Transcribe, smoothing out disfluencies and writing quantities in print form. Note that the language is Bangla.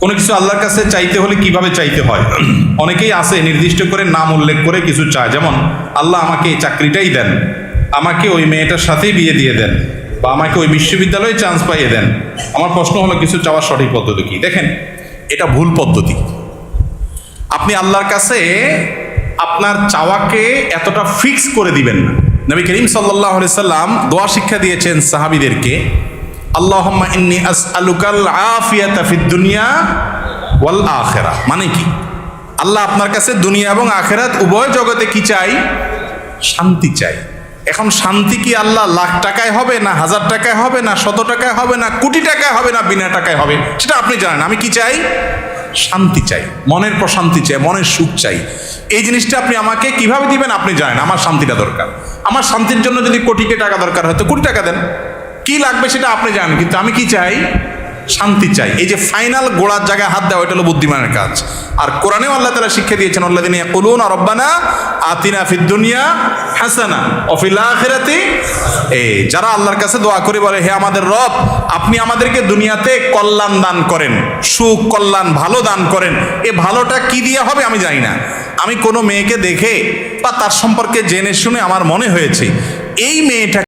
কোনো কিছু আল্লাহর কাছে চাইতে হলে কিভাবে চাইতে হয়? অনেকেই আছে নির্দিষ্ট করে নাম উল্লেখ করে কিছু চায়, যেমন আল্লাহ আমাকে এই চাকরিটাই দেন, আমাকে ওই মেয়েটার সাথেই বিয়ে দিয়ে দেন, বা আমাকে ওই বিশ্ববিদ্যালয়ে চান্স পাইয়ে দেন। আমার প্রশ্ন হলো, কিছু চাওয়ার সঠিক পদ্ধতি কি? দেখেন, এটা ভুল পদ্ধতি। আপনি আল্লাহর কাছে আপনার চাওয়াকে এতটা ফিক্স করে দিবেন না। নবী করিম সাল্লাল্লাহু আলাইহি সাল্লাম দোয়া শিক্ষা দিয়েছেন সাহাবীদেরকে, আল্লাহুম্মা ইন্নী আসআলুকাল আফিয়াতা ফিদ দুনিয়া ওয়াল আখিরাহ। মানে কি? আল্লাহ আপনার কাছে দুনিয়া এবং আখিরাত উভয় জগতে কি চাই? শান্তি চাই। এখন শান্তি কি আল্লাহ লাখ টাকায় হবে, না হাজার টাকায় হবে, না 100 টাকায় হবে, না কোটি টাকায় হবে, না বিনা টাকায় হবে? সেটা আপনি জানেন। আমি কি চাই? শান্তি চাই, মনের প্রশান্তি চাই, মনের সুখ চাই। এই জিনিসটা আপনি আমাকে কিভাবে দিবেন আপনি জানেন। আমার শান্তিটা দরকার। আমার শান্তির জন্য যদি কোটিকে টাকা দরকার হয় তো কোটি টাকা দেন, কি লাগবে সেটা আপনি জানেন। কিন্তু আমি কি চাই? শান্তি চাই। এই যে ফাইনাল গোড়ার জায়গায় হাত দেওয়া, এটা হলো বুদ্ধিমানের কাজ। আর কোরআনেও আল্লাহ তাআলা শিক্ষা দিয়েছেন, আল্লাযীনা ইয়াকুলুনা রব্বানা আতিনা ফিদ দুনিয়া হাসানা ওয়া ফিল আখিরাতি, যারা আল্লাহর কাছে দোয়া করে বলে, হে আমাদের রব, আপনি আমাদেরকে দুনিয়াতে কল্যাণ দান করেন, সুখ কল্যাণ ভালো দান করেন। এ ভালোটা কি দিয়ে হবে আমি জানি না। আমি কোনো মেয়েকে দেখে বা তার সম্পর্কে জেনে শুনে আমার মনে হয়েছে এই মেয়েটা